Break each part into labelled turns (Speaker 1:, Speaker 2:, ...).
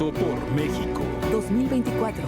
Speaker 1: Voto por México
Speaker 2: 2024.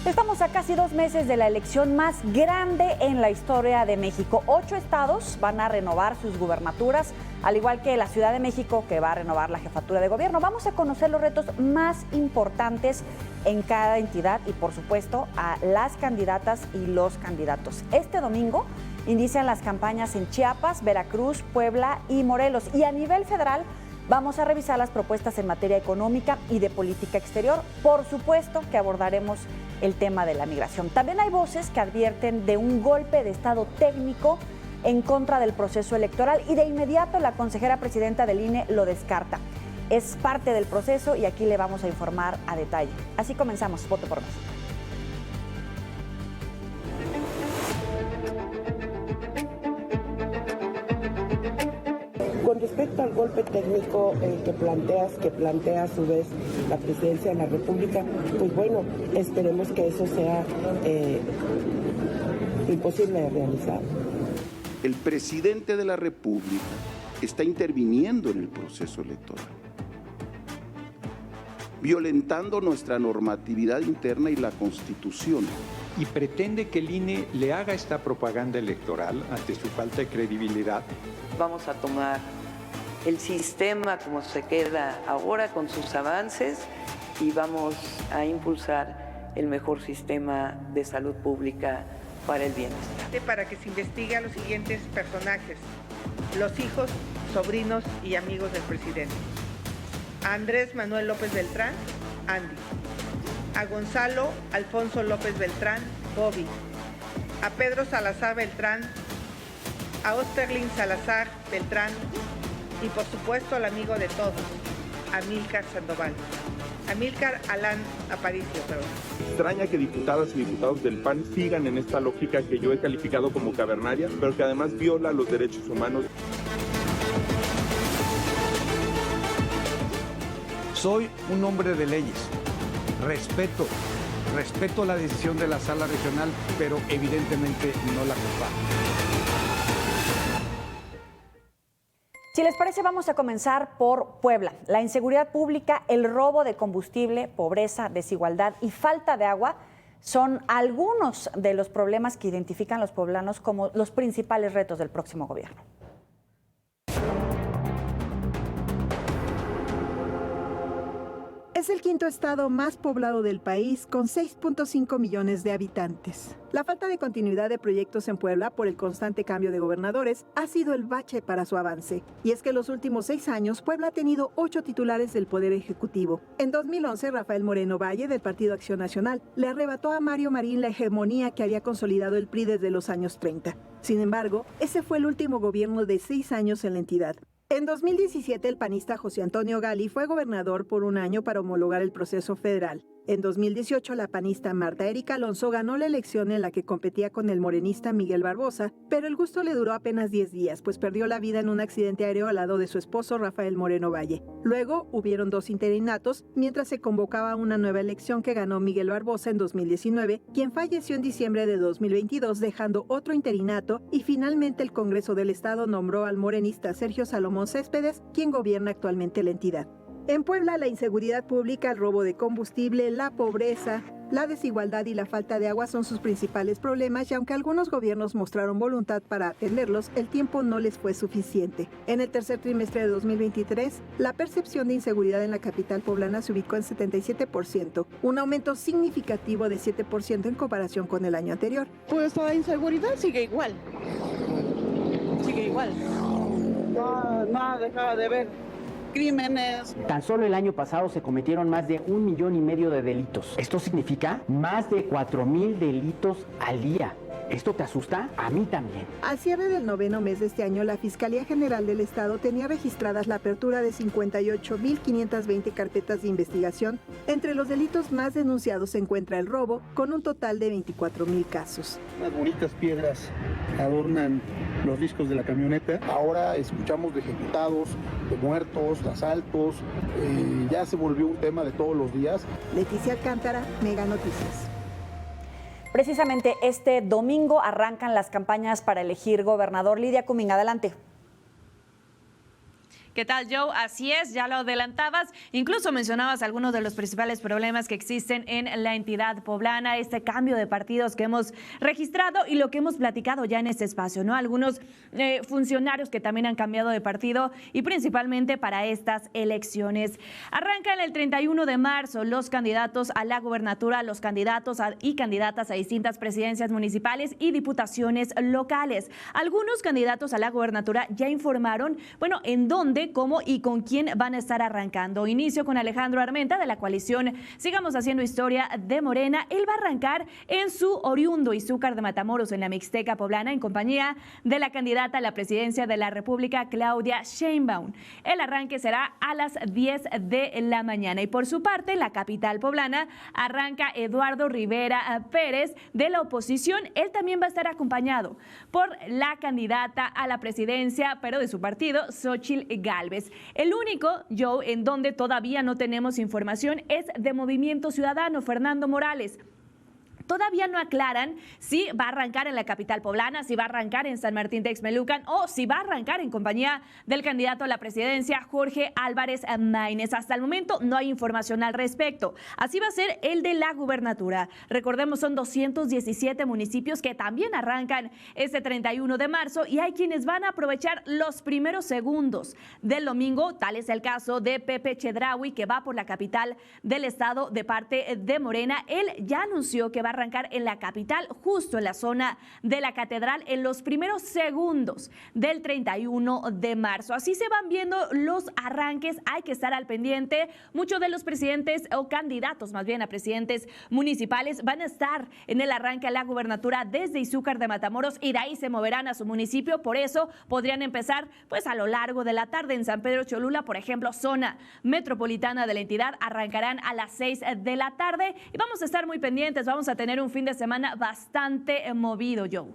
Speaker 3: Estamos a casi 2 meses de la elección más grande en la historia de México. 8 estados van a renovar sus gubernaturas, al igual que la Ciudad de México, que va a renovar la jefatura de gobierno. Vamos a conocer los retos más importantes en cada entidad y, por supuesto, a las candidatas y los candidatos. Este domingo inician las campañas en Chiapas, Veracruz, Puebla y Morelos. Y a nivel federal vamos a revisar las propuestas en materia económica y de política exterior. Por supuesto que abordaremos el tema de la migración. También hay voces que advierten de un golpe de estado técnico en contra del proceso electoral y de inmediato la consejera presidenta del INE lo descarta. Es parte del proceso y aquí le vamos a informar a detalle. Así comenzamos, Voto por México.
Speaker 4: Con respecto al golpe técnico que plantea a su vez la Presidencia de la República, pues bueno, esperemos que eso sea imposible de realizar.
Speaker 5: El presidente de la República está interviniendo en el proceso electoral, violentando nuestra normatividad interna y la Constitución.
Speaker 6: Y pretende que el INE le haga esta propaganda electoral ante su falta de credibilidad.
Speaker 7: Vamos a tomar el sistema como se queda ahora con sus avances y vamos a impulsar el mejor sistema de salud pública para el bienestar.
Speaker 8: Para que se investigue a los siguientes personajes: los hijos, sobrinos y amigos del presidente. A Andrés Manuel López Beltrán, Andy. A Gonzalo Alfonso López Beltrán, Bobby. A Pedro Salazar Beltrán, a Osterlin Salazar Beltrán y por supuesto al amigo de todos, Amílcar Sandoval. Amílcar Alán Aparicio, perdón.
Speaker 9: Extraña que diputadas y diputados del PAN sigan en esta lógica que yo he calificado como cavernaria, pero que además viola los derechos humanos.
Speaker 10: Soy un hombre de leyes. Respeto la decisión de la sala regional, pero evidentemente no la comparto.
Speaker 3: Si les parece, vamos a comenzar por Puebla. La inseguridad pública, el robo de combustible, pobreza, desigualdad y falta de agua son algunos de los problemas que identifican los poblanos como los principales retos del próximo gobierno.
Speaker 11: Es el quinto estado más poblado del país, con 6.5 millones de habitantes. La falta de continuidad de proyectos en Puebla por el constante cambio de gobernadores ha sido el bache para su avance. Y es que en los últimos 6 años, Puebla ha tenido 8 titulares del Poder Ejecutivo. En 2011, Rafael Moreno Valle, del Partido Acción Nacional, le arrebató a Mario Marín la hegemonía que había consolidado el PRI desde los años 30. Sin embargo, ese fue el último gobierno de 6 años en la entidad. En 2017, el panista José Antonio Gali fue gobernador por 1 año para homologar el proceso federal. En 2018, la panista Marta Erika Alonso ganó la elección en la que competía con el morenista Miguel Barbosa, pero el gusto le duró apenas 10 días, pues perdió la vida en un accidente aéreo al lado de su esposo Rafael Moreno Valle. Luego, hubieron 2 interinatos, mientras se convocaba una nueva elección que ganó Miguel Barbosa en 2019, quien falleció en diciembre de 2022, dejando otro interinato, y finalmente el Congreso del Estado nombró al morenista Sergio Salomón Céspedes, quien gobierna actualmente la entidad. En Puebla, la inseguridad pública, el robo de combustible, la pobreza, la desigualdad y la falta de agua son sus principales problemas, y aunque algunos gobiernos mostraron voluntad para atenderlos, el tiempo no les fue suficiente. En el tercer trimestre de 2023, la percepción de inseguridad en la capital poblana se ubicó en 77%, un aumento significativo de 7% en comparación con el año anterior.
Speaker 12: Pues la inseguridad sigue igual. No ha dejado de ver crímenes.
Speaker 13: Tan solo el año pasado se cometieron más de 1,5 millones de delitos. Esto significa más de 4,000 delitos al día. ¿Esto te asusta? A mí también.
Speaker 11: Al cierre del 9º mes de este año, la Fiscalía General del Estado tenía registradas la apertura de 58,520 carpetas de investigación. Entre los delitos más denunciados se encuentra el robo, con un total de 24,000 casos.
Speaker 14: Unas bonitas piedras adornan los discos de la camioneta. Ahora escuchamos de ejecutados, de muertos, de asaltos. Ya se volvió un tema de todos los días.
Speaker 11: Leticia Alcántara, Mega Noticias.
Speaker 3: Precisamente este domingo arrancan las campañas para elegir gobernador. Lidia Cumín, adelante.
Speaker 1: ¿Qué tal, Joe? Así es, ya lo adelantabas. Incluso mencionabas algunos de los principales problemas que existen en la entidad poblana, este cambio de partidos que hemos registrado y lo que hemos platicado ya en este espacio, ¿no? Algunos funcionarios que también han cambiado de partido y principalmente para estas elecciones. Arrancan el 31 de marzo los candidatos a la gubernatura, los candidatos y candidatas a distintas presidencias municipales y diputaciones locales. Algunos candidatos a la gubernatura ya informaron, bueno, en dónde, cómo y con quién van a estar arrancando. Inicio con Alejandro Armenta de la coalición Sigamos Haciendo Historia de Morena. Él va a arrancar en su oriundo Izúcar de Matamoros, en la Mixteca poblana, en compañía de la candidata a la presidencia de la República, Claudia Sheinbaum. El arranque será a las 10 de la mañana. Y por su parte, en la capital poblana, arranca Eduardo Rivera Pérez de la oposición. Él también va a estar acompañado por la candidata a la presidencia, pero de su partido, Xóchitl Gálvez. El único, Joe, en donde todavía no tenemos información es de Movimiento Ciudadano, Fernando Morales. Todavía no aclaran si va a arrancar en la capital poblana, si va a arrancar en San Martín Texmelucan o si va a arrancar en compañía del candidato a la presidencia, Jorge Álvarez Maínez. Hasta el momento no hay información al respecto. Así va a ser el de la gubernatura. Recordemos, son 217 municipios que también arrancan este 31 de marzo y hay quienes van a aprovechar los primeros segundos del domingo. Tal es el caso de Pepe Chedraui, que va por la capital del estado de parte de Morena. Él ya anunció que va a arrancar en la capital, justo en la zona de la catedral, en los primeros segundos del 31 de marzo. Así se van viendo los arranques, hay que estar al pendiente. Muchos de los presidentes o candidatos más bien a presidentes municipales van a estar en el arranque a la gubernatura desde Izúcar de Matamoros y de ahí se moverán a su municipio. Por eso podrían empezar pues a lo largo de la tarde en San Pedro Cholula, por ejemplo, zona metropolitana de la entidad, arrancarán a las 6 de la tarde y vamos a estar muy pendientes, vamos a tener un fin de semana bastante movido, Joe.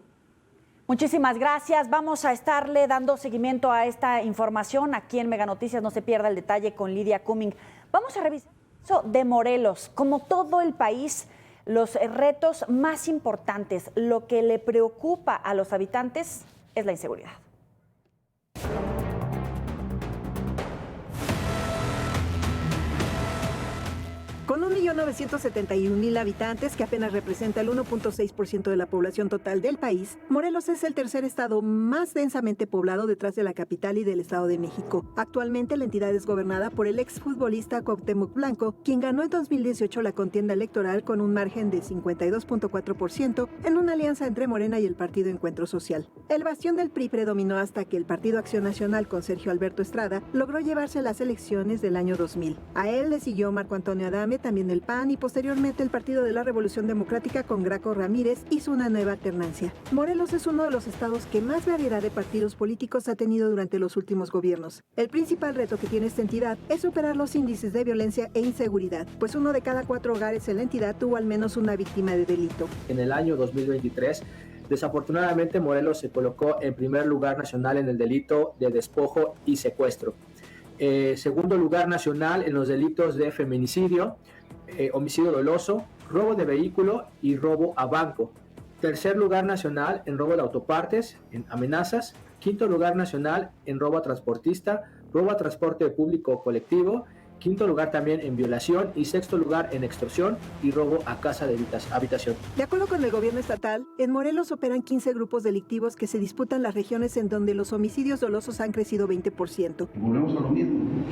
Speaker 3: Muchísimas gracias. Vamos a estarle dando seguimiento a esta información aquí en Mega Noticias. No se pierda el detalle con Lidia Cumming. Vamos a revisar eso de Morelos. Como todo el país, los retos más importantes, lo que le preocupa a los habitantes es la inseguridad.
Speaker 11: Con 1.971.000 habitantes, que apenas representa el 1.6% de la población total del país, Morelos es el tercer estado más densamente poblado detrás de la capital y del Estado de México. Actualmente la entidad es gobernada por el exfutbolista Cuauhtémoc Blanco, quien ganó en 2018 la contienda electoral con un margen de 52.4% en una alianza entre Morena y el Partido Encuentro Social. El bastión del PRI predominó hasta que el Partido Acción Nacional con Sergio Alberto Estrada logró llevarse las elecciones del año 2000. A él le siguió Marco Antonio Adame, también el PAN, y posteriormente el Partido de la Revolución Democrática con Graco Ramírez hizo una nueva alternancia. Morelos es uno de los estados que más variedad de partidos políticos ha tenido durante los últimos gobiernos. El principal reto que tiene esta entidad es superar los índices de violencia e inseguridad, pues 1 de cada 4 hogares en la entidad tuvo al menos una víctima de delito.
Speaker 2: En el año 2023, desafortunadamente Morelos se colocó en primer lugar nacional en el delito de despojo y secuestro. Segundo lugar nacional en los delitos de feminicidio, homicidio doloso, robo de vehículo y robo a banco. Tercer lugar nacional en robo de autopartes, en amenazas. Quinto lugar nacional en robo a transportista, robo a transporte público o colectivo. Quinto lugar también en violación y sexto lugar en extorsión y robo a casa de habitación.
Speaker 11: De acuerdo con el gobierno estatal, en Morelos operan 15 grupos delictivos que se disputan las regiones en donde los homicidios dolosos han crecido 20%.
Speaker 15: Volvemos a lo mismo,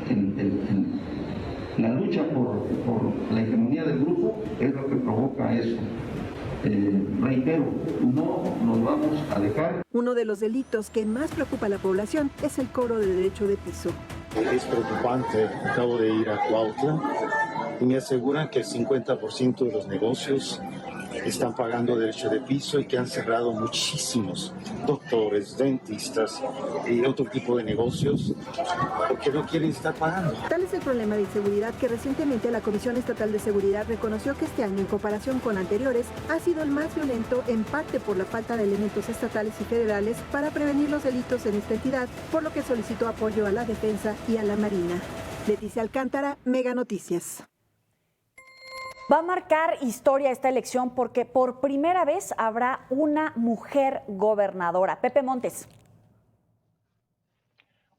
Speaker 15: la lucha por la hegemonía del grupo es lo que provoca eso. Reitero, no nos vamos a dejar.
Speaker 11: Uno de los delitos que más preocupa a la población es el cobro de derecho de piso.
Speaker 16: Es preocupante, acabo de ir a Cuautla y me aseguran que el 50% de los negocios están pagando derecho de piso y que han cerrado muchísimos doctores, dentistas y otro tipo de negocios porque no quieren estar pagando.
Speaker 11: Tal es el problema de inseguridad que recientemente la Comisión Estatal de Seguridad reconoció que este año, en comparación con anteriores, ha sido el más violento, en parte por la falta de elementos estatales y federales para prevenir los delitos en esta entidad, por lo que solicitó apoyo a la Defensa y a la Marina. Leticia Alcántara, Mega Noticias.
Speaker 3: Va a marcar historia esta elección porque por primera vez habrá una mujer gobernadora. Pepe Montes.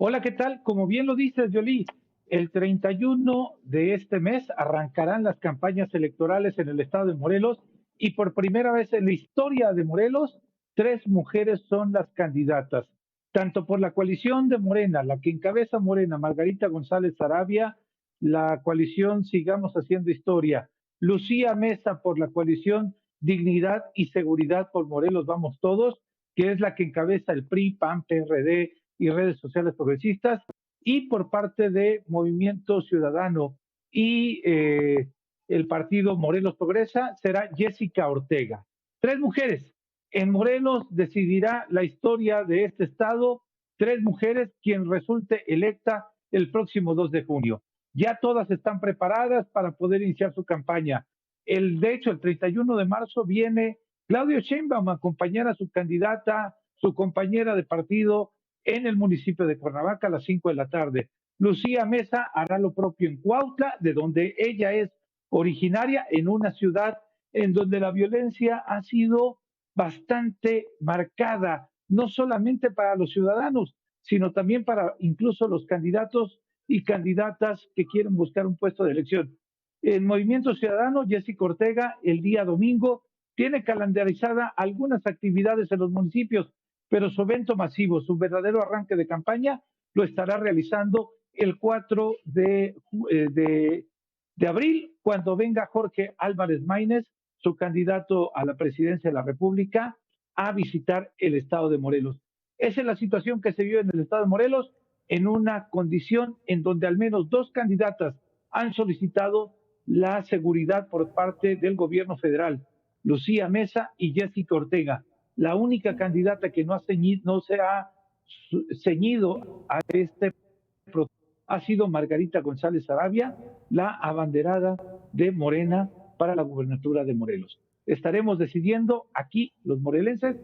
Speaker 17: Hola, ¿qué tal? Como bien lo dices, Yoli, el 31 de este mes arrancarán las campañas electorales en el estado de Morelos y por primera vez en la historia de Morelos, 3 mujeres son las candidatas, tanto por la coalición de Morena, la que encabeza Morena, Margarita González Sarabia, la coalición Sigamos Haciendo Historia, Lucía Mesa por la coalición Dignidad y Seguridad por Morelos Vamos Todos, que es la que encabeza el PRI, PAN, PRD y redes sociales progresistas, y por parte de Movimiento Ciudadano y el partido Morelos Progresa será Jessica Ortega. 3 mujeres. En Morelos decidirá la historia de este estado, 3 mujeres, quien resulte electa el próximo 2 de junio. Ya todas están preparadas para poder iniciar su campaña. De hecho, el 31 de marzo viene Claudio Sheinbaum a acompañar a su candidata, su compañera de partido, en el municipio de Cuernavaca a las 5 de la tarde. Lucía Mesa hará lo propio en Cuautla, de donde ella es originaria, en una ciudad en donde la violencia ha sido bastante marcada, no solamente para los ciudadanos, sino también para incluso los candidatos y candidatas que quieren buscar un puesto de elección. El Movimiento Ciudadano, Jessica Ortega, el día domingo, tiene calendarizada algunas actividades en los municipios, pero su evento masivo, su verdadero arranque de campaña, lo estará realizando el 4 de abril, cuando venga Jorge Álvarez Maínez, su candidato a la presidencia de la República, a visitar el estado de Morelos. Esa es la situación que se vive en el estado de Morelos, en una condición en donde al menos 2 candidatas han solicitado la seguridad por parte del gobierno federal, Lucía Mesa y Jessica Ortega. La única candidata que no se ha ceñido a este proceso ha sido Margarita González Sarabia, la abanderada de Morena para la gubernatura de Morelos. Estaremos decidiendo aquí, los morelenses,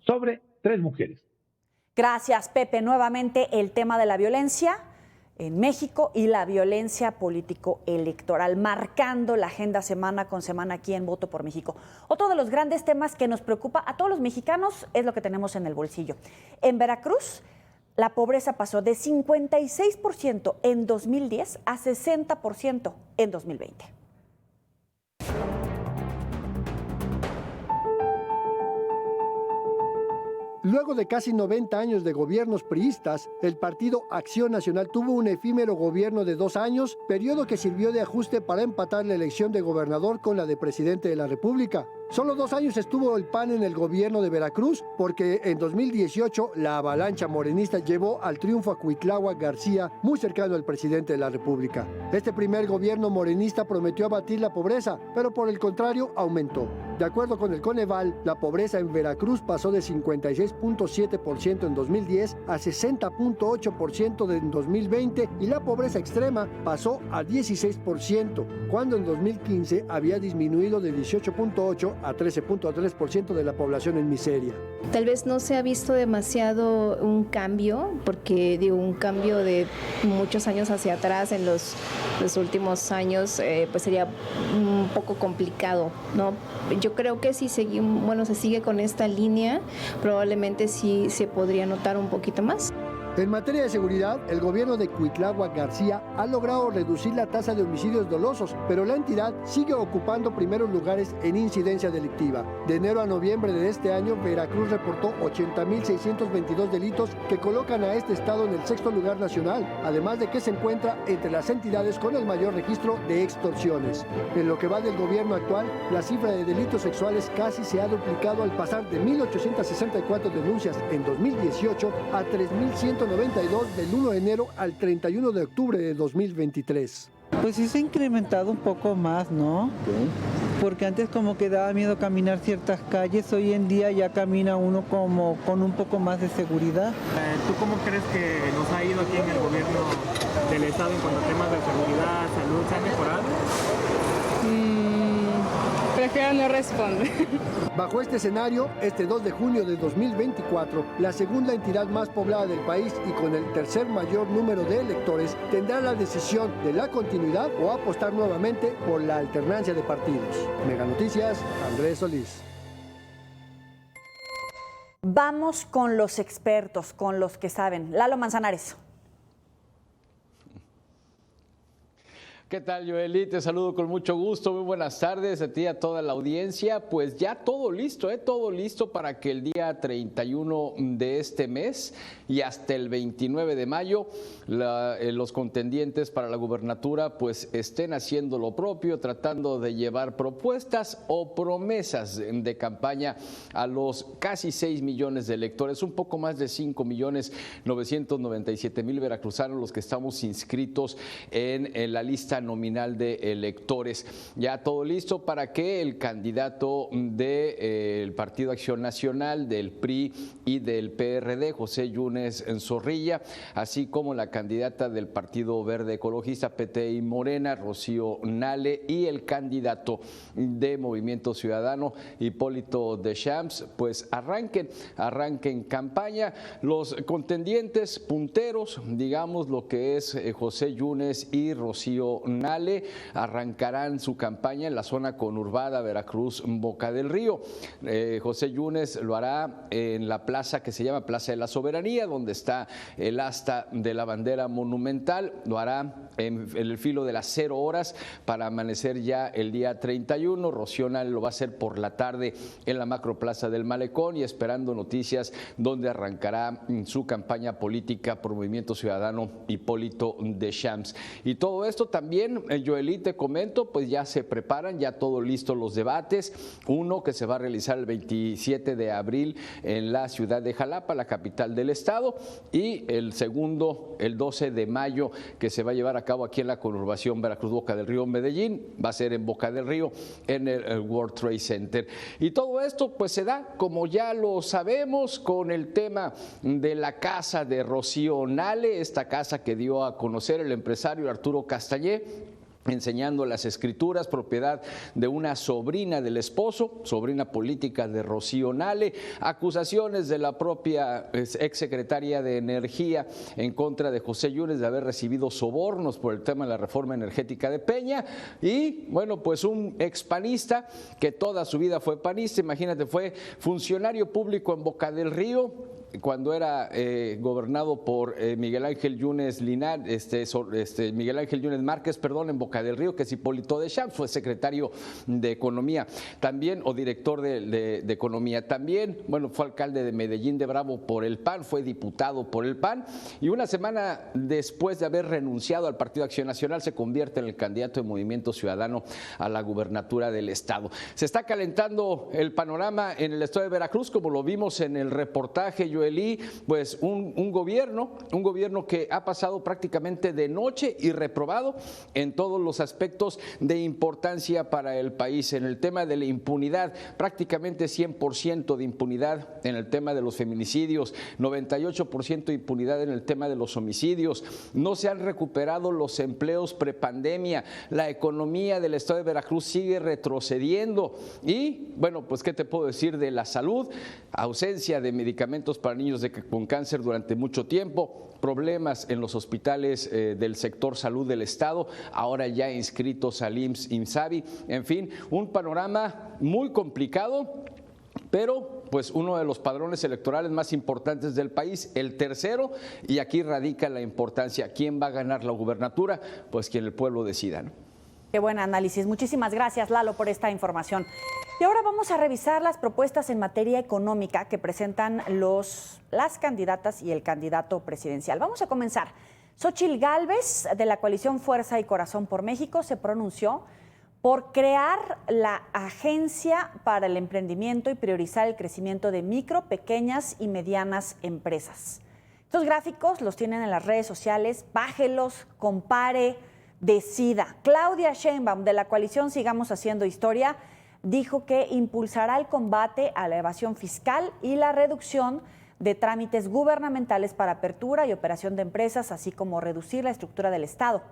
Speaker 17: sobre 3 mujeres.
Speaker 3: Gracias, Pepe. Nuevamente el tema de la violencia en México y la violencia político-electoral, marcando la agenda semana con semana aquí en Voto por México. Otro de los grandes temas que nos preocupa a todos los mexicanos es lo que tenemos en el bolsillo. En Veracruz, la pobreza pasó de 56% en 2010 a 60% en 2020.
Speaker 18: Luego de casi 90 años de gobiernos priistas, el Partido Acción Nacional tuvo un efímero gobierno de 2 años, periodo que sirvió de ajuste para empatar la elección de gobernador con la de presidente de la República. Solo 2 años estuvo el PAN en el gobierno de Veracruz, porque en 2018 la avalancha morenista llevó al triunfo a Cuitláhuac García, muy cercano al presidente de la República. Este primer gobierno morenista prometió abatir la pobreza, pero por el contrario aumentó. De acuerdo con el Coneval, la pobreza en Veracruz pasó de 56.7% en 2010 a 60.8% en 2020 y la pobreza extrema pasó a 16%, cuando en 2015 había disminuido de 18.8% a 13.3% de la población en miseria.
Speaker 19: Tal vez no se ha visto demasiado un cambio, porque un cambio de muchos años hacia atrás en los últimos años pues sería un poco complicado, ¿no? Yo creo que si se sigue con esta línea, probablemente sí se podría notar un poquito más.
Speaker 18: En materia de seguridad, el gobierno de Cuitláhuac García ha logrado reducir la tasa de homicidios dolosos, pero la entidad sigue ocupando primeros lugares en incidencia delictiva. De enero a noviembre de este año, Veracruz reportó 80.622 delitos que colocan a este estado en el 6º lugar nacional, además de que se encuentra entre las entidades con el mayor registro de extorsiones. En lo que va del gobierno actual, la cifra de delitos sexuales casi se ha duplicado al pasar de 1.864 denuncias en 2018 a 3.192 del 1 de enero al 31 de octubre de 2023.
Speaker 20: Pues sí se ha incrementado un poco más, ¿no? Porque antes como que daba miedo caminar ciertas calles, hoy en día ya camina uno como con un poco más de seguridad.
Speaker 21: ¿Tú cómo crees que nos ha ido aquí en el gobierno del estado en cuanto a temas de seguridad, salud, se ha mejorado?
Speaker 22: Prefiero no responder.
Speaker 18: Bajo este escenario, este 2 de junio de 2024, la segunda entidad más poblada del país y con el tercer mayor número de electores tendrá la decisión de la continuidad o apostar nuevamente por la alternancia de partidos. Mega Noticias, Andrés Solís.
Speaker 3: Vamos con los expertos, con los que saben. Lalo Manzanares.
Speaker 4: ¿Qué tal, Joely? Te saludo con mucho gusto. Muy buenas tardes a ti y a toda la audiencia. Pues ya todo listo, todo listo para que el día 31 de este mes y hasta el 29 de mayo los contendientes para la gubernatura pues estén haciendo lo propio, tratando de llevar propuestas o promesas de campaña a los casi 6 millones de electores, un poco más de 5.997.000 veracruzanos los que estamos inscritos en la lista nominal de electores. Ya todo listo para que el candidato del Partido Acción Nacional, del PRI y del PRD, José Yunes Zorrilla, así como la candidata del Partido Verde Ecologista, PT y Morena, Rocío Nale, y el candidato de Movimiento Ciudadano, Hipólito Deschamps, pues arranquen campaña. Los contendientes punteros, digamos lo que es José Yunes y Rocío Nale, arrancarán su campaña en la zona conurbada Veracruz, Boca del Río. José Yunes lo hará en la plaza que se llama Plaza de la Soberanía, donde está el asta de la bandera monumental. Lo hará en el filo de las 0 horas para amanecer ya el día 31. Rocío Nale lo va a hacer por la tarde en la Macroplaza del Malecón, y esperando noticias donde arrancará su campaña política por Movimiento Ciudadano, Hipólito Deschamps. Y todo esto también, Joely, te comento, pues ya se preparan, ya todo listo los debates. Uno que se va a realizar el 27 de abril en la ciudad de Jalapa, la capital del estado, y el segundo, el 12 de mayo, que se va a llevar a cabo aquí en la conurbación Veracruz, Boca del Río, Medellín. Va a ser en Boca del Río, en el World Trade Center. Y todo esto pues se da, como ya lo sabemos, con el tema de la casa de Rocío Nale, esta casa que dio a conocer el empresario Arturo Castañé, enseñando las escrituras, propiedad de una sobrina del esposo, sobrina política de Rocío Nale, acusaciones de la propia exsecretaria de Energía en contra de José Yunes de haber recibido sobornos por el tema de la reforma energética de Peña, y bueno, pues un expanista que toda su vida fue panista, imagínate, fue funcionario público en Boca del Río cuando era gobernado por Miguel Ángel Yunes Miguel Ángel Yunes Márquez, en Boca del Río, que es Hipólito Deschamps, fue secretario de Economía también, o director de Economía también. Bueno, fue alcalde de Medellín de Bravo por el PAN, fue diputado por el PAN, y una semana después de haber renunciado al Partido Acción Nacional se convierte en el candidato de Movimiento Ciudadano a la gubernatura del estado. Se está calentando el panorama en el estado de Veracruz, como lo vimos en el reportaje, Joely, pues un gobierno que ha pasado prácticamente de noche y reprobado en todos los aspectos de importancia para el país. En el tema de la impunidad, prácticamente 100% de impunidad en el tema de los feminicidios, 98% de impunidad en el tema de los homicidios. No se han recuperado los empleos prepandemia. La economía del estado de Veracruz sigue retrocediendo. Y bueno, pues ¿qué te puedo decir de la salud? Ausencia de medicamentos para niños con cáncer durante mucho tiempo, problemas en los hospitales del sector salud del estado, ahora ya inscritos al IMSS, INSABI, en fin, un panorama muy complicado, pero pues uno de los padrones electorales más importantes del país, el tercero, y aquí radica la importancia. ¿Quién va a ganar la gubernatura? Pues quien el pueblo decida, ¿no?
Speaker 3: Qué buen análisis. Muchísimas gracias, Lalo, por esta información. Y ahora vamos a revisar las propuestas en materia económica que presentan las candidatas y el candidato presidencial. Vamos a comenzar. Xóchitl Gálvez, de la coalición Fuerza y Corazón por México, se pronunció por crear la Agencia para el Emprendimiento y priorizar el crecimiento de micro, pequeñas y medianas empresas. Estos gráficos los tienen en las redes sociales, bájelos, compare, decida. Claudia Sheinbaum, de la coalición Sigamos Haciendo Historia, dijo que impulsará el combate a la evasión fiscal y la reducción de trámites gubernamentales para apertura y operación de empresas, así como reducir la estructura del Estado.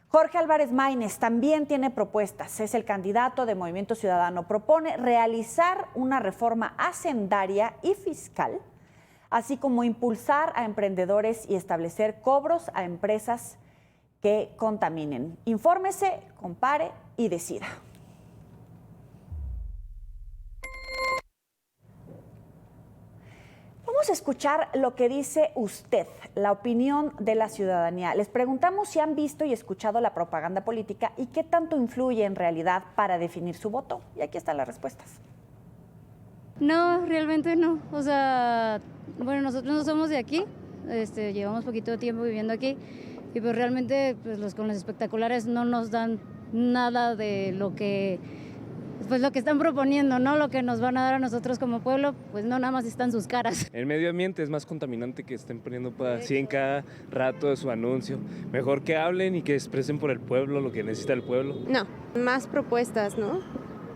Speaker 3: Jorge Álvarez Maínez también tiene propuestas, es el candidato de Movimiento Ciudadano. Propone realizar una reforma hacendaria y fiscal, así como impulsar a emprendedores y establecer cobros a empresas que contaminen. Infórmese, compare y decida. Vamos a escuchar lo que dice usted, la opinión de la ciudadanía. Les preguntamos si han visto y escuchado la propaganda política y qué tanto influye en realidad para definir su voto. Y aquí están las respuestas.
Speaker 5: No, realmente no. O sea, bueno, nosotros no somos de aquí, llevamos poquito tiempo viviendo aquí y pues realmente pues con los espectaculares no nos dan nada de lo que están proponiendo, ¿no? Lo que nos van a dar a nosotros como pueblo, pues no, nada más están sus caras.
Speaker 21: El medio ambiente es más contaminante que estén poniendo así en cada rato de su anuncio. Mejor que hablen y que expresen por el pueblo lo que necesita el pueblo.
Speaker 22: No, más propuestas, ¿no?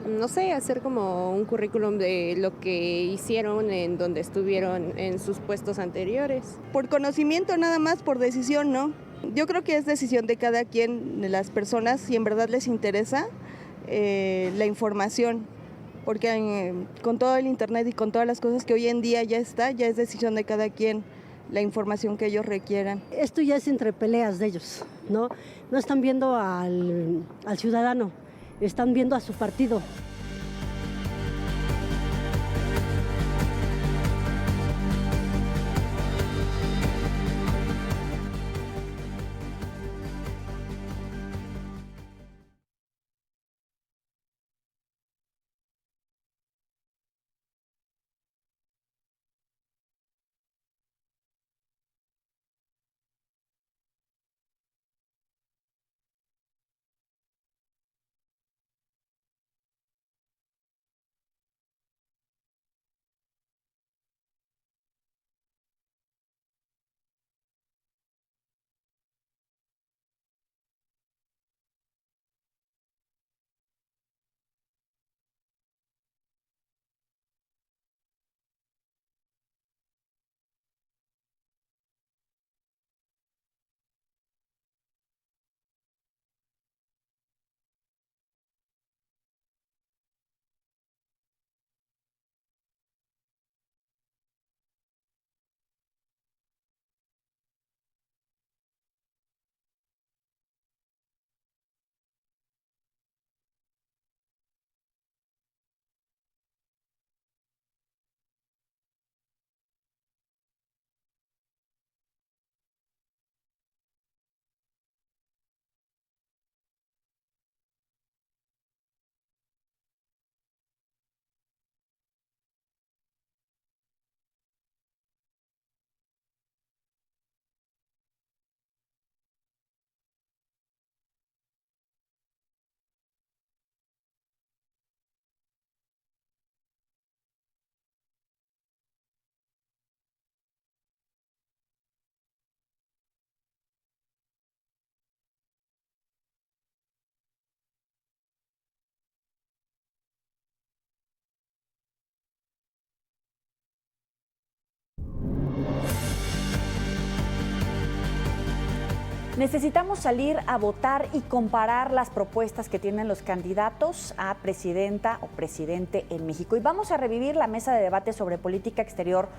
Speaker 22: No sé, hacer como un currículum de lo que hicieron en donde estuvieron en sus puestos anteriores.
Speaker 12: Por conocimiento nada más, por decisión, ¿no? Yo creo que es decisión de cada quien, de las personas, si en verdad les interesa la información, porque con todo el internet y con todas las cosas que hoy en día ya es decisión de cada quien la información que ellos requieran.
Speaker 6: Esto ya es entre peleas de ellos, ¿no? No están viendo al ciudadano, están viendo a su partido.
Speaker 3: Necesitamos salir a votar y comparar las propuestas que tienen los candidatos a presidenta o presidente en México. Y vamos a revivir la mesa de debate sobre política exterior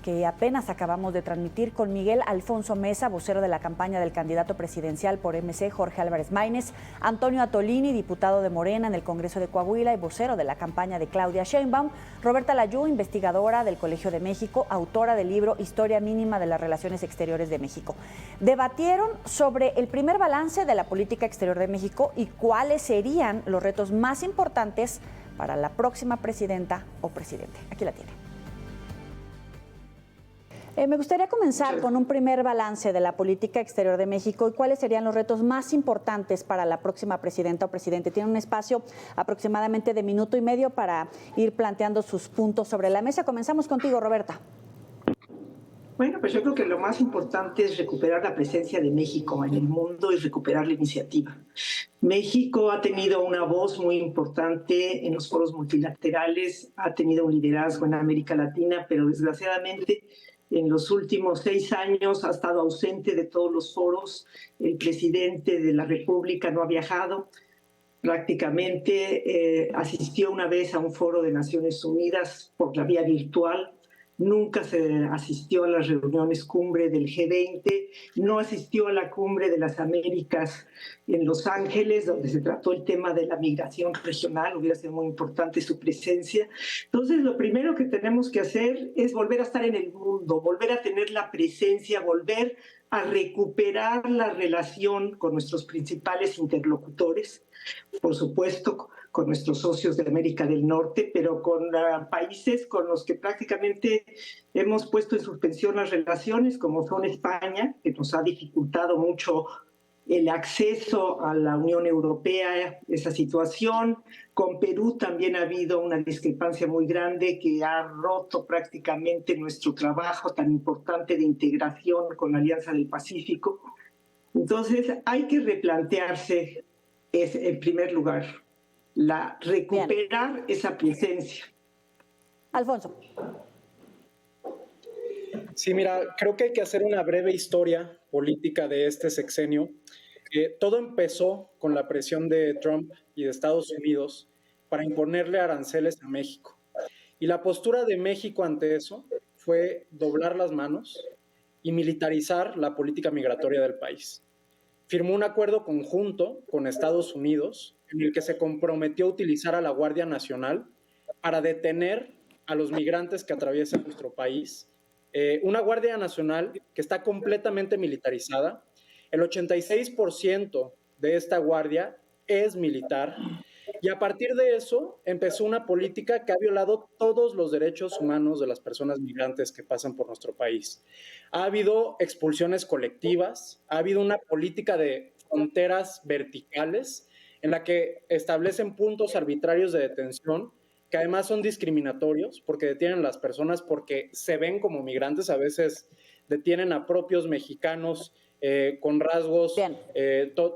Speaker 3: que apenas acabamos de transmitir con Miguel Alfonso Mesa, vocero de la campaña del candidato presidencial por MC, Jorge Álvarez Maínez, Antonio Atolini, diputado de Morena en el Congreso de Coahuila y vocero de la campaña de Claudia Sheinbaum, Roberta Layú, investigadora del Colegio de México, autora del libro Historia Mínima de las Relaciones Exteriores de México. Debatieron sobre el primer balance de la política exterior de México y cuáles serían los retos más importantes para la próxima presidenta o presidente. Aquí la tiene. Me gustaría comenzar con un primer balance de la política exterior de México y cuáles serían los retos más importantes para la próxima presidenta o presidente. Tiene un espacio aproximadamente de minuto y medio para ir planteando sus puntos sobre la mesa. Comenzamos contigo, Roberta.
Speaker 23: Bueno, pues yo creo que lo más importante es recuperar la presencia de México en el mundo y recuperar la iniciativa. México ha tenido una voz muy importante en los foros multilaterales, ha tenido un liderazgo en América Latina, pero desgraciadamente en los últimos 6 años ha estado ausente de todos los foros. El presidente de la República no ha viajado. Prácticamente asistió una vez a un foro de Naciones Unidas por la vía virtual. nunca se asistió a las reuniones cumbre del G20, no asistió a la cumbre de las Américas en Los Ángeles, donde se trató el tema de la migración regional, hubiera sido muy importante su presencia. Entonces, lo primero que tenemos que hacer es volver a estar en el mundo, volver a tener la presencia, volver a recuperar la relación con nuestros principales interlocutores, por supuesto, con nuestros socios de América del Norte, pero con países con los que prácticamente hemos puesto en suspensión las relaciones, como son España, que nos ha dificultado mucho el acceso a la Unión Europea, esa situación. Con Perú también ha habido una discrepancia muy grande que ha roto prácticamente nuestro trabajo tan importante de integración con la Alianza del Pacífico. Entonces, hay que replantearse, en primer lugar, recuperar esa presencia.
Speaker 3: Alfonso.
Speaker 7: Sí, mira, creo que hay que hacer una breve historia política de este sexenio. Todo empezó con la presión de Trump y de Estados Unidos para imponerle aranceles a México. Y la postura de México ante eso fue doblar las manos y militarizar la política migratoria del país. Firmó un acuerdo conjunto con Estados Unidos en el que se comprometió a utilizar a la Guardia Nacional para detener a los migrantes que atraviesan nuestro país. Una Guardia Nacional que está completamente militarizada. El 86% de esta guardia es militar. Y a partir de eso empezó una política que ha violado todos los derechos humanos de las personas migrantes que pasan por nuestro país. Ha habido expulsiones colectivas, ha habido una política de fronteras verticales en la que establecen puntos arbitrarios de detención que además son discriminatorios porque detienen a las personas porque se ven como migrantes. A veces detienen a propios mexicanos con rasgos,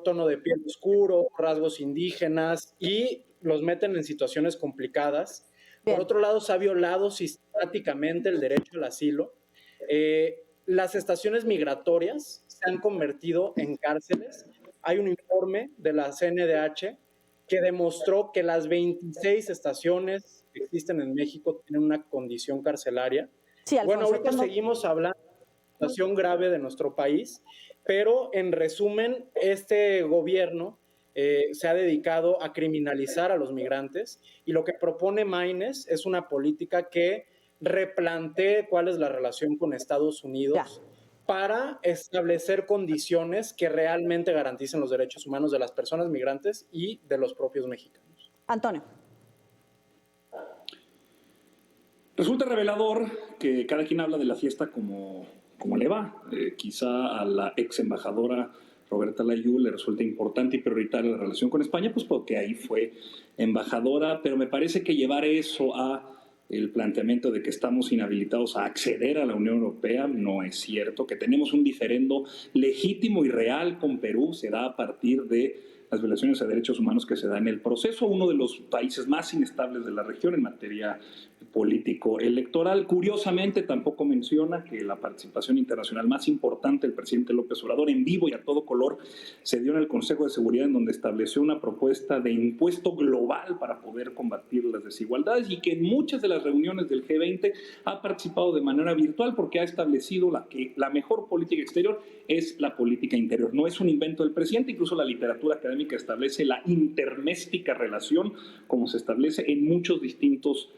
Speaker 7: tono de piel oscuro, rasgos indígenas, y los meten en situaciones complicadas. Por otro lado, se ha violado sistemáticamente el derecho al asilo. Las estaciones migratorias se han convertido en cárceles. Hay un informe de la CNDH que demostró que las 26 estaciones que existen en México tienen una condición carcelaria. Sí, Alfonso, bueno, ahorita seguimos hablando de la situación grave de nuestro país, pero en resumen, este gobierno se ha dedicado a criminalizar a los migrantes, y lo que propone Maynes es una política que replantee cuál es la relación con Estados Unidos para establecer condiciones que realmente garanticen los derechos humanos de las personas migrantes y de los propios mexicanos.
Speaker 3: Antonio.
Speaker 8: Resulta revelador que cada quien habla de la fiesta como le va. Quizá a la ex embajadora Roberta Layú le resulta importante y prioritaria la relación con España, pues porque ahí fue embajadora, pero me parece que llevar eso a el planteamiento de que estamos inhabilitados a acceder a la Unión Europea no es cierto. Que tenemos un diferendo legítimo y real con Perú se da a partir de las violaciones a derechos humanos que se dan en el proceso, uno de los países más inestables de la región en materia político-electoral. Curiosamente, tampoco menciona que la participación internacional más importante del presidente López Obrador en vivo y a todo color se dio en el Consejo de Seguridad, en donde estableció una propuesta de impuesto global para poder combatir las desigualdades, y que en muchas de las reuniones del G20 ha participado de manera virtual porque ha establecido que la mejor política exterior es la política interior. No es un invento del presidente, incluso la literatura académica establece la interméstica relación como se establece en muchos distintos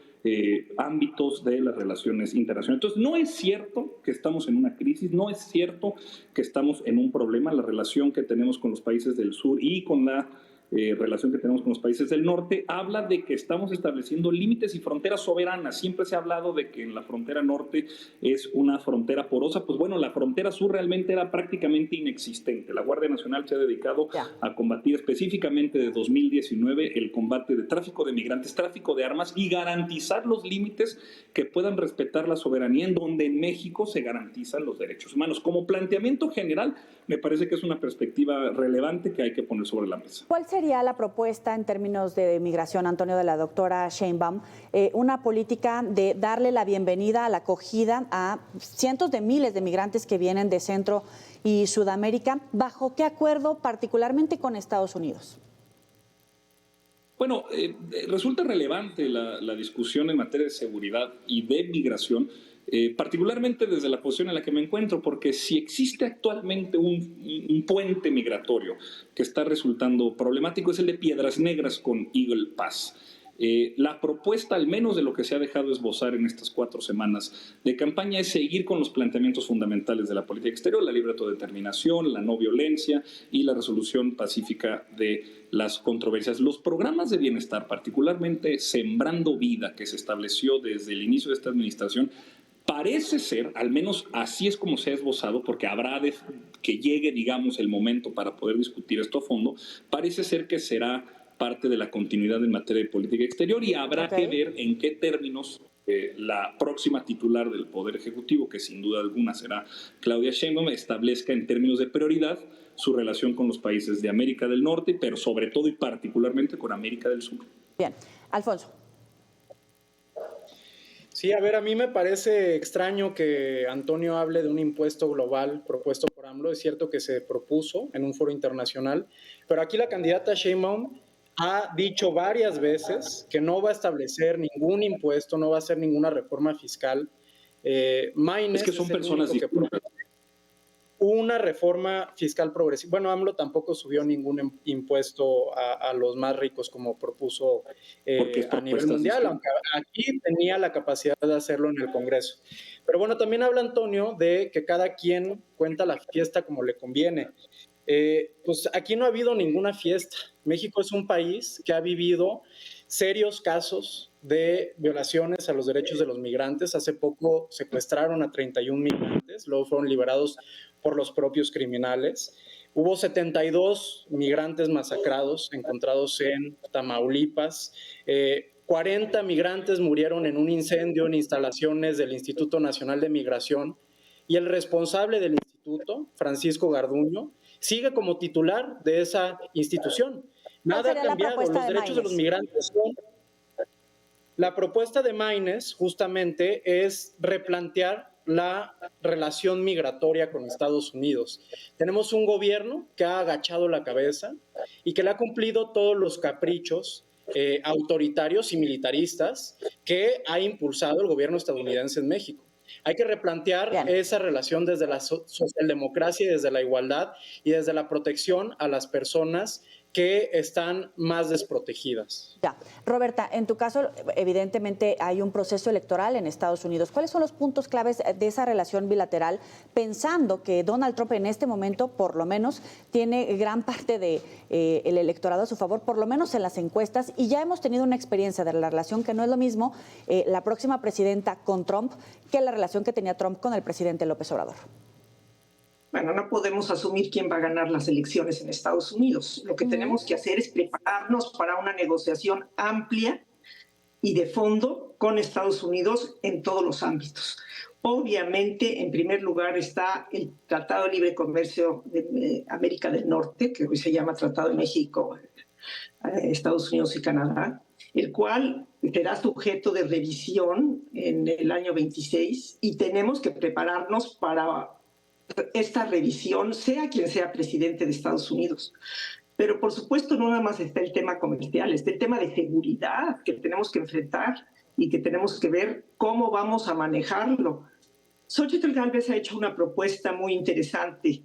Speaker 8: ámbitos de las relaciones internacionales. Entonces, no es cierto que estamos en una crisis, no es cierto que estamos en un problema. La relación que tenemos con los países del sur y con la relación que tenemos con los países del norte habla de que estamos estableciendo límites y fronteras soberanas. Siempre se ha hablado de que en la frontera norte es una frontera porosa. Pues bueno, la frontera sur realmente era prácticamente inexistente. La Guardia Nacional se ha dedicado a combatir específicamente de 2019 el combate de tráfico de migrantes, tráfico de armas y garantizar los límites que puedan respetar la soberanía, en donde en México se garantizan los derechos humanos. Como planteamiento general, me parece que es una perspectiva relevante que hay que poner sobre la mesa.
Speaker 3: ¿Cuál sería la propuesta en términos de migración, Antonio, de la doctora Sheinbaum? Una política de darle la bienvenida, a la acogida a cientos de miles de migrantes que vienen de Centro y Sudamérica. ¿Bajo qué acuerdo, particularmente con Estados Unidos?
Speaker 8: Bueno, resulta relevante la discusión en materia de seguridad y de migración, particularmente desde la posición en la que me encuentro, porque si existe actualmente un puente migratorio que está resultando problemático, es el de Piedras Negras con Eagle Pass. La propuesta, al menos de lo que se ha dejado esbozar en estas 4 semanas de campaña, es seguir con los planteamientos fundamentales de la política exterior, la libre autodeterminación, la no violencia y la resolución pacífica de las controversias. Los programas de bienestar, particularmente Sembrando Vida, que se estableció desde el inicio de esta administración, parece ser, al menos así es como se ha esbozado, porque habrá que llegue, digamos, el momento para poder discutir esto a fondo, parece ser que será parte de la continuidad en materia de política exterior y habrá que ver en qué términos la próxima titular del Poder Ejecutivo, que sin duda alguna será Claudia Sheinbaum, establezca en términos de prioridad su relación con los países de América del Norte, pero sobre todo y particularmente con América del Sur.
Speaker 3: Bien, Alfonso.
Speaker 7: Sí, a ver, a mí me parece extraño que Antonio hable de un impuesto global propuesto por AMLO. Es cierto que se propuso en un foro internacional, pero aquí la candidata Sheinbaum ha dicho varias veces que no va a establecer ningún impuesto, no va a hacer ninguna reforma fiscal.
Speaker 8: Es que son personas diferentes.
Speaker 7: Una reforma fiscal progresiva. Bueno, AMLO tampoco subió ningún impuesto a los más ricos como propuso a nivel mundial, aunque aquí tenía la capacidad de hacerlo en el Congreso. Pero bueno, también habla Antonio de que cada quien cuenta la fiesta como le conviene. Pues aquí no ha habido ninguna fiesta. México es un país que ha vivido serios casos de violaciones a los derechos de los migrantes. Hace poco secuestraron a 31 migrantes, luego fueron liberados por los propios criminales. Hubo 72 migrantes masacrados, encontrados en Tamaulipas. 40 migrantes murieron en un incendio en instalaciones del Instituto Nacional de Migración. Y el responsable del instituto, Francisco Garduño, sigue como titular de esa institución. Nada ha cambiado. Los derechos de los migrantes son... La propuesta de Maynes, justamente, es replantear la relación migratoria con Estados Unidos. Tenemos un gobierno que ha agachado la cabeza y que le ha cumplido todos los caprichos autoritarios y militaristas que ha impulsado el gobierno estadounidense en México. Hay que replantear esa relación desde la socialdemocracia y desde la igualdad y desde la protección a las personas que están más desprotegidas.
Speaker 3: Ya. Roberta, en tu caso, evidentemente hay un proceso electoral en Estados Unidos. ¿Cuáles son los puntos claves de esa relación bilateral, pensando que Donald Trump en este momento, por lo menos, tiene gran parte del electorado a su favor, por lo menos en las encuestas, y ya hemos tenido una experiencia de la relación que no es lo mismo la próxima presidenta con Trump que la relación que tenía Trump con el presidente López Obrador?
Speaker 23: Bueno, no podemos asumir quién va a ganar las elecciones en Estados Unidos. Lo que tenemos que hacer es prepararnos para una negociación amplia y de fondo con Estados Unidos en todos los ámbitos. Obviamente, en primer lugar está el Tratado de Libre Comercio de América del Norte, que hoy se llama Tratado de México, Estados Unidos y Canadá, el cual será sujeto de revisión en el año 26 y tenemos que prepararnos para esta revisión, sea quien sea presidente de Estados Unidos. Pero por supuesto no nada más está el tema comercial, está el tema de seguridad que tenemos que enfrentar y que tenemos que ver cómo vamos a manejarlo. Xochitl Gálvez ha hecho una propuesta muy interesante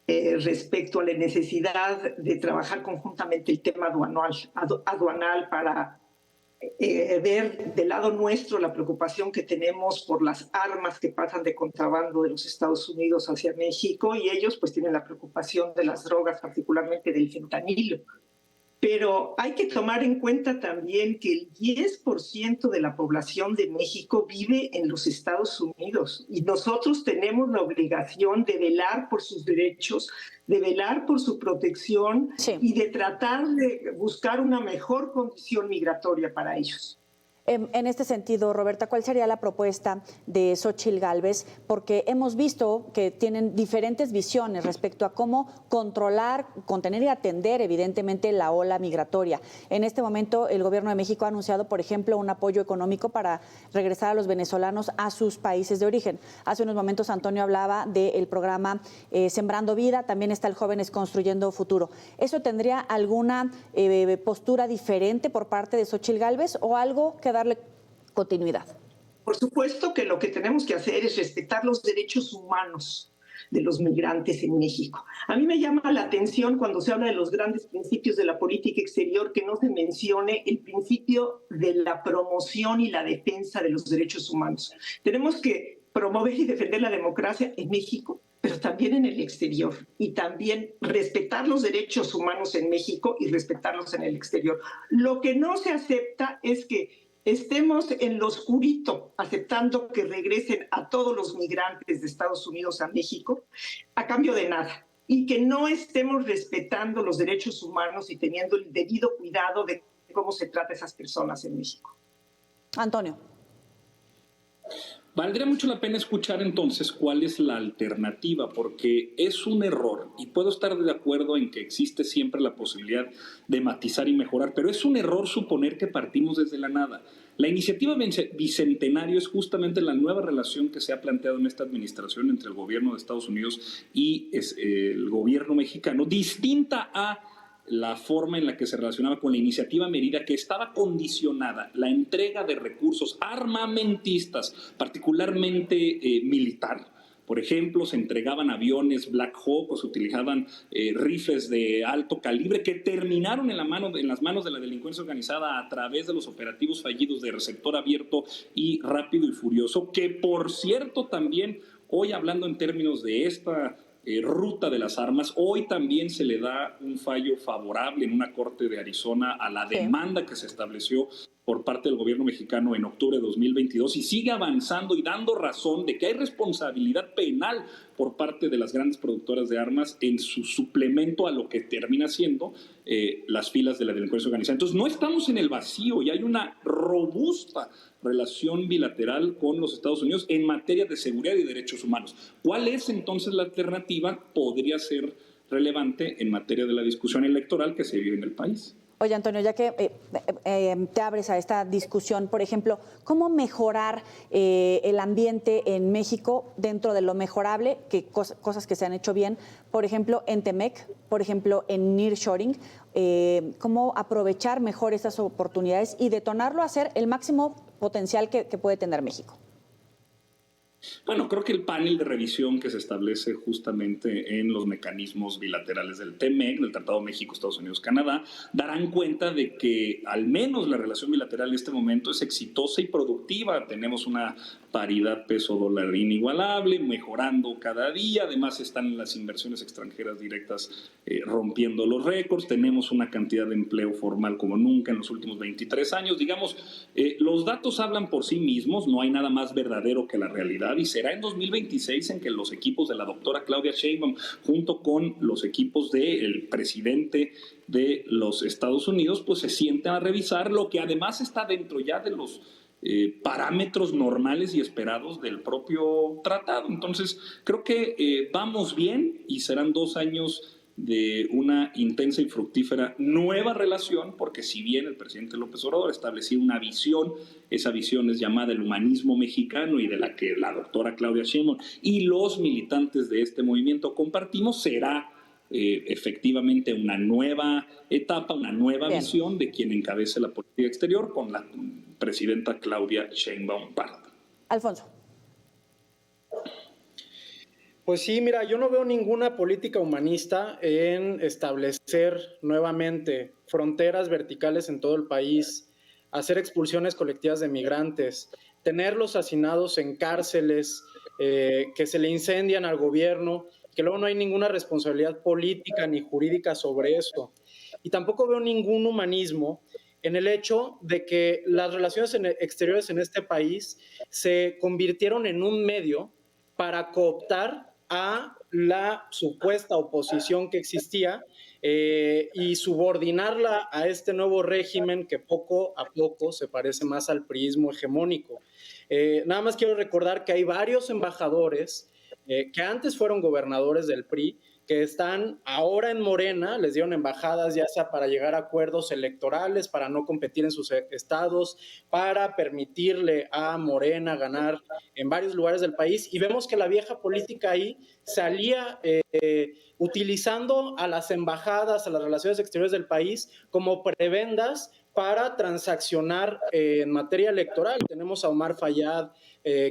Speaker 23: respecto a la necesidad de trabajar conjuntamente el tema aduanal para ver del lado nuestro la preocupación que tenemos por las armas que pasan de contrabando de los Estados Unidos hacia México, y ellos pues tienen la preocupación de las drogas, particularmente del fentanilo. Pero hay que tomar en cuenta también que el 10% de la población de México vive en los Estados Unidos y nosotros tenemos la obligación de velar por sus derechos, de velar por su protección y de tratar de buscar una mejor condición migratoria para ellos.
Speaker 3: En este sentido, Roberta, ¿cuál sería la propuesta de Xochitl Gálvez? Porque hemos visto que tienen diferentes visiones respecto a cómo controlar, contener y atender, evidentemente, la ola migratoria. En este momento, el Gobierno de México ha anunciado, por ejemplo, un apoyo económico para regresar a los venezolanos a sus países de origen. Hace unos momentos Antonio hablaba del programa Sembrando Vida, también está el Jóvenes Construyendo Futuro. ¿Eso tendría alguna postura diferente por parte de Xochitl Gálvez o algo que darle continuidad?
Speaker 23: Por supuesto que lo que tenemos que hacer es respetar los derechos humanos de los migrantes en México. A mí me llama la atención cuando se habla de los grandes principios de la política exterior que no se mencione el principio de la promoción y la defensa de los derechos humanos. Tenemos que promover y defender la democracia en México, pero también en el exterior, y también respetar los derechos humanos en México y respetarlos en el exterior. Lo que no se acepta es que estemos en lo oscurito, aceptando que regresen a todos los migrantes de Estados Unidos a México a cambio de nada, y que no estemos respetando los derechos humanos y teniendo el debido cuidado de cómo se trata a esas personas en México.
Speaker 3: Antonio.
Speaker 8: Valdría mucho la pena escuchar entonces cuál es la alternativa, porque es un error, y puedo estar de acuerdo en que existe siempre la posibilidad de matizar y mejorar, pero es un error suponer que partimos desde la nada. La iniciativa Bicentenario es justamente la nueva relación que se ha planteado en esta administración entre el gobierno de Estados Unidos y el gobierno mexicano, distinta a la forma en la que se relacionaba con la iniciativa Mérida, que estaba condicionada la entrega de recursos armamentistas, particularmente militar. Por ejemplo, se entregaban aviones Black Hawk o se utilizaban rifles de alto calibre que terminaron en las manos de la delincuencia organizada a través de los operativos fallidos de Receptor Abierto y Rápido y Furioso, que por cierto también, hoy hablando en términos de esta ruta de las armas, hoy también se le da un fallo favorable en una corte de Arizona a la demanda que se estableció por parte del gobierno mexicano en octubre de 2022 y sigue avanzando y dando razón de que hay responsabilidad penal por parte de las grandes productoras de armas en su suplemento a lo que termina siendo las filas de la delincuencia organizada. Entonces no estamos en el vacío y hay una robusta relación bilateral con los Estados Unidos en materia de seguridad y derechos humanos. ¿Cuál es entonces la alternativa? Podría ser relevante en materia de la discusión electoral que se vive en el país.
Speaker 3: Oye, Antonio, ya que te abres a esta discusión, por ejemplo, ¿cómo mejorar el ambiente en México dentro de lo mejorable, que cosas que se han hecho bien, por ejemplo, en TEMEC, por ejemplo, en nearshoring, cómo aprovechar mejor esas oportunidades y detonarlo a ser el máximo potencial que puede tener México?
Speaker 8: Bueno, creo que el panel de revisión que se establece justamente en los mecanismos bilaterales del TEMEC, del Tratado México, Estados Unidos, Canadá, darán cuenta de que al menos la relación bilateral en este momento es exitosa y productiva. Tenemos una paridad peso-dólar inigualable, mejorando cada día. Además están las inversiones extranjeras directas rompiendo los récords. Tenemos una cantidad de empleo formal como nunca en los últimos 23 años. Digamos, los datos hablan por sí mismos, no hay nada más verdadero que la realidad. Y será en 2026 en que los equipos de la doctora Claudia Sheinbaum, junto con los equipos del presidente de los Estados Unidos, pues se sientan a revisar lo que además está dentro ya de los parámetros normales y esperados del propio tratado. Entonces, creo que vamos bien y serán 2 años de una intensa y fructífera nueva relación, porque si bien el presidente López Obrador estableció una visión, esa visión es llamada el humanismo mexicano y de la que la doctora Claudia Sheinbaum y los militantes de este movimiento compartimos, será efectivamente una nueva etapa, una nueva visión de quien encabece la política exterior con la presidenta Claudia Sheinbaum Pardo.
Speaker 3: Alfonso.
Speaker 7: Pues sí, mira, yo no veo ninguna política humanista en establecer nuevamente fronteras verticales en todo el país, hacer expulsiones colectivas de migrantes, tenerlos hacinados en cárceles, que se le incendian al gobierno, que luego no hay ninguna responsabilidad política ni jurídica sobre eso. Y tampoco veo ningún humanismo en el hecho de que las relaciones exteriores en este país se convirtieron en un medio para cooptar a la supuesta oposición que existía y subordinarla a este nuevo régimen que poco a poco se parece más al priismo hegemónico. Nada más quiero recordar que hay varios embajadores que antes fueron gobernadores del PRI, que están ahora en Morena, les dieron embajadas ya sea para llegar a acuerdos electorales, para no competir en sus estados, para permitirle a Morena ganar en varios lugares del país. Y vemos que la vieja política ahí salía utilizando a las embajadas, a las relaciones exteriores del país como prebendas para transaccionar en materia electoral. Tenemos a Omar Fayad,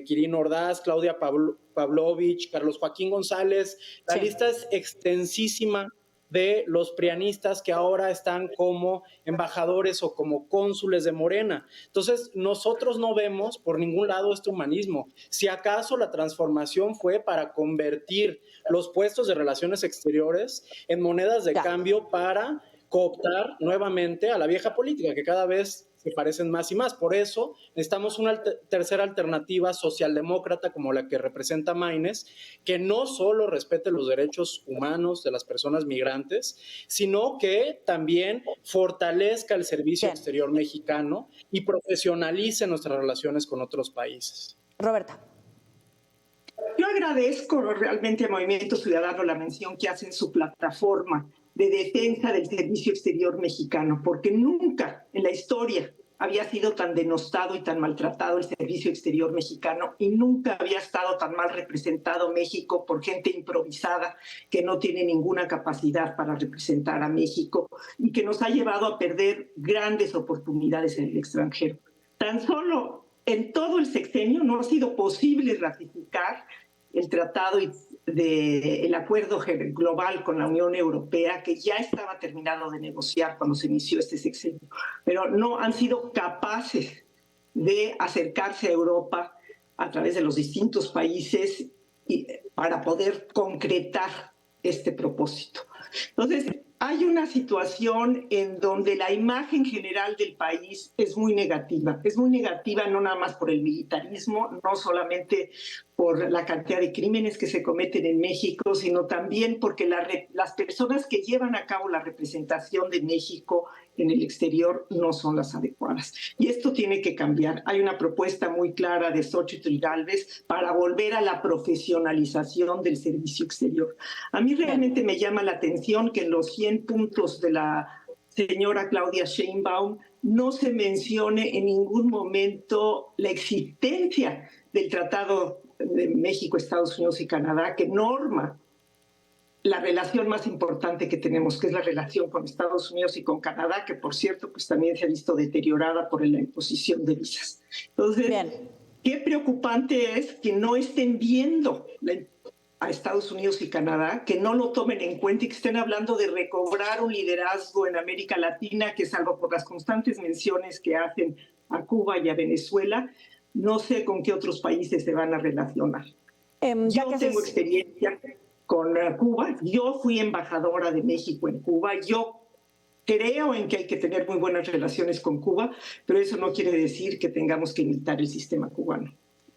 Speaker 7: Quirino Ordaz, Claudia Pavlovich, Carlos Joaquín González. La lista es extensísima de los prianistas que ahora están como embajadores o como cónsules de Morena. Entonces, nosotros no vemos por ningún lado este humanismo. Si acaso la transformación fue para convertir los puestos de relaciones exteriores en monedas de cambio para cooptar nuevamente a la vieja política, que cada vez se parecen más y más. Por eso necesitamos una tercera alternativa socialdemócrata como la que representa Maynes, que no solo respete los derechos humanos de las personas migrantes, sino que también fortalezca el servicio exterior mexicano y profesionalice nuestras relaciones con otros países.
Speaker 3: Roberta.
Speaker 23: Yo agradezco realmente a Movimiento Ciudadano la mención que hace en su plataforma de defensa del servicio exterior mexicano, porque nunca en la historia había sido tan denostado y tan maltratado el servicio exterior mexicano y nunca había estado tan mal representado México por gente improvisada que no tiene ninguna capacidad para representar a México y que nos ha llevado a perder grandes oportunidades en el extranjero. Tan solo en todo el sexenio no ha sido posible ratificar el tratado el acuerdo global con la Unión Europea, que ya estaba terminado de negociar cuando se inició este sexenio, pero no han sido capaces de acercarse a Europa a través de los distintos países para poder concretar este propósito. Entonces, hay una situación en donde la imagen general del país es muy negativa. Es muy negativa no nada más por el militarismo, no solamente por la cantidad de crímenes que se cometen en México, sino también porque las personas que llevan a cabo la representación de México en el exterior no son las adecuadas. Y esto tiene que cambiar. Hay una propuesta muy clara de Xóchitl Gálvez para volver a la profesionalización del servicio exterior. A mí realmente me llama la atención que en los 100 puntos de la señora Claudia Sheinbaum no se mencione en ningún momento la existencia del Tratado de México, Estados Unidos y Canadá, que norma la relación más importante que tenemos, que es la relación con Estados Unidos y con Canadá, que por cierto pues también se ha visto deteriorada por la imposición de visas. Entonces, qué preocupante es que no estén viendo a Estados Unidos y Canadá, que no lo tomen en cuenta y que estén hablando de recobrar un liderazgo en América Latina, que salvo por las constantes menciones que hacen a Cuba y a Venezuela, no sé con qué otros países se van a relacionar. Yo tengo experiencia con Cuba, yo fui embajadora de México en Cuba, yo creo en que hay que tener muy buenas relaciones con Cuba, pero eso no quiere decir que tengamos que imitar el sistema cubano.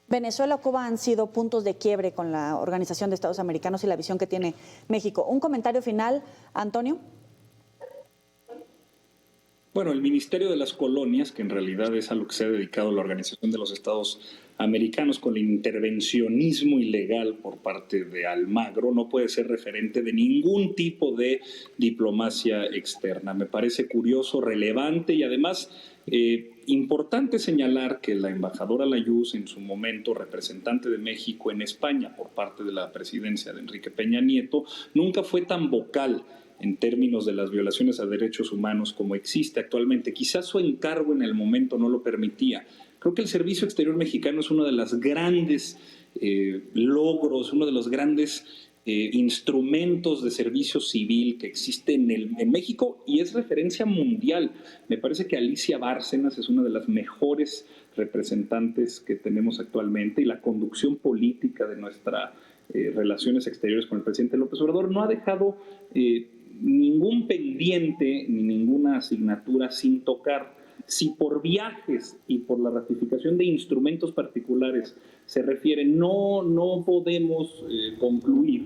Speaker 3: Venezuela o Cuba han sido puntos de quiebre con la Organización de Estados Americanos y la visión que tiene México. ¿Un comentario final, Antonio?
Speaker 8: Bueno, el Ministerio de las Colonias, que en realidad es a lo que se ha dedicado la Organización de los Estados Americanos con el intervencionismo ilegal por parte de Almagro, no puede ser referente de ningún tipo de diplomacia externa. Me parece curioso, relevante y además importante señalar que la embajadora Layuz, en su momento representante de México en España por parte de la presidencia de Enrique Peña Nieto, nunca fue tan vocal en términos de las violaciones a derechos humanos como existe actualmente. Quizás su encargo en el momento no lo permitía. Creo que el Servicio Exterior Mexicano es uno de los grandes logros, uno de los grandes instrumentos de servicio civil que existe en México y es referencia mundial. Me parece que Alicia Bárcenas es una de las mejores representantes que tenemos actualmente y la conducción política de nuestras relaciones exteriores con el presidente López Obrador no ha dejado ningún pendiente ni ninguna asignatura sin tocar. Si por viajes y por la ratificación de instrumentos particulares se refiere, no podemos concluir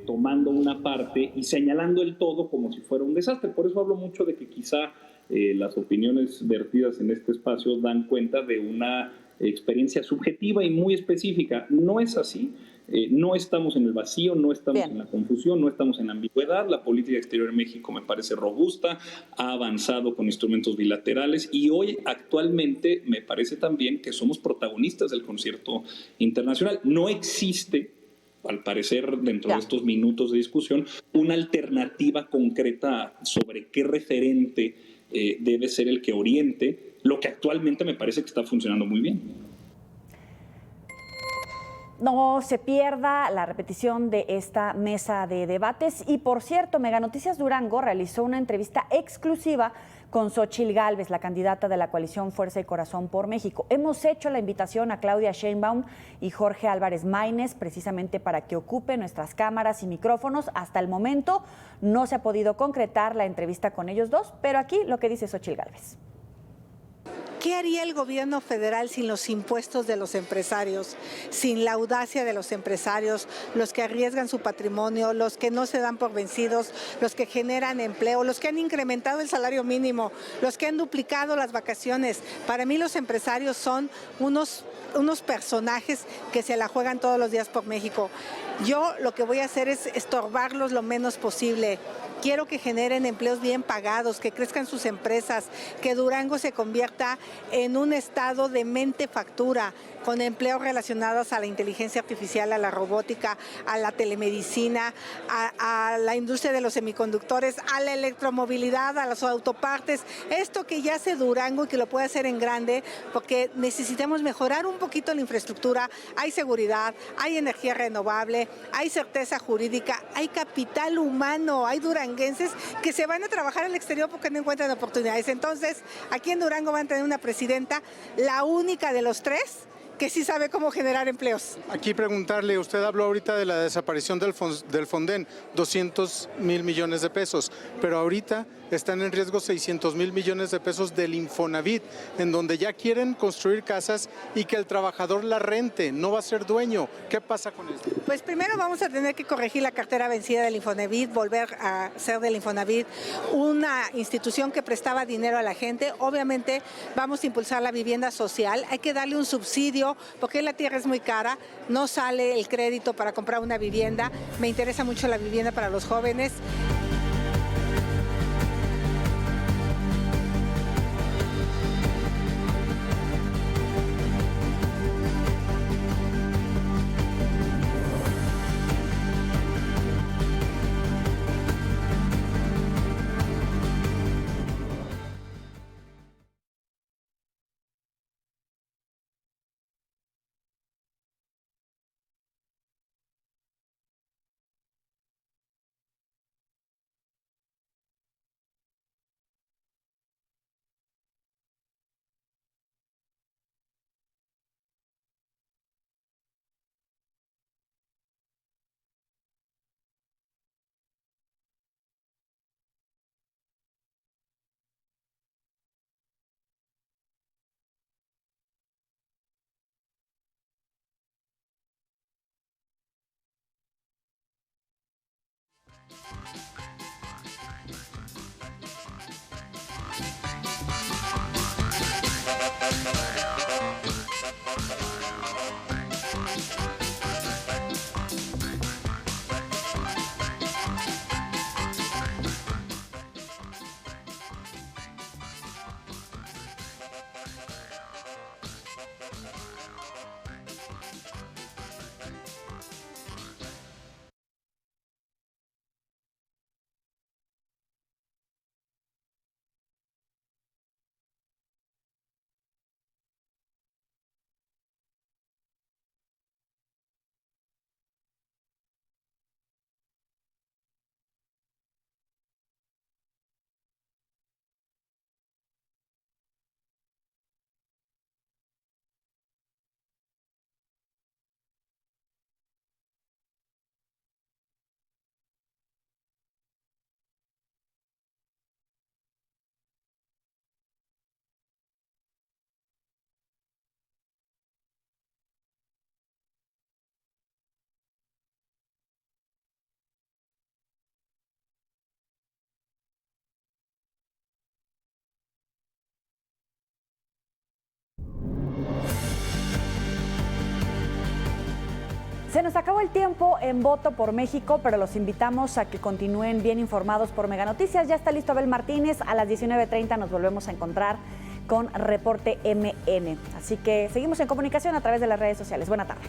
Speaker 8: tomando una parte y señalando el todo como si fuera un desastre. Por eso hablo mucho de que quizá las opiniones vertidas en este espacio dan cuenta de una experiencia subjetiva y muy específica. No es así. No estamos en el vacío, no estamos en la confusión, no estamos en la ambigüedad. La política exterior en México me parece robusta, ha avanzado con instrumentos bilaterales y hoy actualmente me parece también que somos protagonistas del concierto internacional. No existe, al parecer, dentro de estos minutos de discusión, una alternativa concreta sobre qué referente debe ser el que oriente lo que actualmente me parece que está funcionando muy bien.
Speaker 3: No se pierda la repetición de esta mesa de debates. Y por cierto, Mega Noticias Durango realizó una entrevista exclusiva con Xóchitl Gálvez, la candidata de la coalición Fuerza y Corazón por México. Hemos hecho la invitación a Claudia Sheinbaum y Jorge Álvarez Maínez precisamente para que ocupen nuestras cámaras y micrófonos. Hasta el momento no se ha podido concretar la entrevista con ellos dos, pero aquí lo que dice Xóchitl Gálvez.
Speaker 9: ¿Qué haría el gobierno federal sin los impuestos de los empresarios, sin la audacia de los empresarios, los que arriesgan su patrimonio, los que no se dan por vencidos, los que generan empleo, los que han incrementado el salario mínimo, los que han duplicado las vacaciones? Para mí los empresarios son unos personajes que se la juegan todos los días por México. Yo lo que voy a hacer es estorbarlos lo menos posible. Quiero que generen empleos bien pagados, que crezcan sus empresas, que Durango se convierta en un estado de mente factura, con empleos relacionados a la inteligencia artificial, a la robótica, a la telemedicina, a la industria de los semiconductores, a la electromovilidad, a las autopartes. Esto que ya hace Durango y que lo puede hacer en grande, porque necesitamos mejorar un poquito la infraestructura. Hay seguridad, hay energía renovable, hay certeza jurídica, hay capital humano, hay duranguenses que se van a trabajar al exterior porque no encuentran oportunidades. Entonces, aquí en Durango van a tener una presidenta, la única de los tres, que sí sabe cómo generar empleos.
Speaker 10: Aquí preguntarle, usted habló ahorita de la desaparición del Fonden, 200,000 millones de pesos, pero ahorita están en riesgo 600,000 millones de pesos del Infonavit, en donde ya quieren construir casas y que el trabajador la rente, no va a ser dueño. ¿Qué pasa con esto?
Speaker 9: Pues primero vamos a tener que corregir la cartera vencida del Infonavit, volver a ser del Infonavit una institución que prestaba dinero a la gente. Obviamente vamos a impulsar la vivienda social, hay que darle un subsidio porque la tierra es muy cara, no sale el crédito para comprar una vivienda. Me interesa mucho la vivienda para los jóvenes.
Speaker 3: Se nos acabó el tiempo en Voto por México, pero los invitamos a que continúen bien informados por Mega Noticias. Ya está listo Abel Martínez. A las 19:30 nos volvemos a encontrar con Reporte MN. Así que seguimos en comunicación a través de las redes sociales. Buena tarde.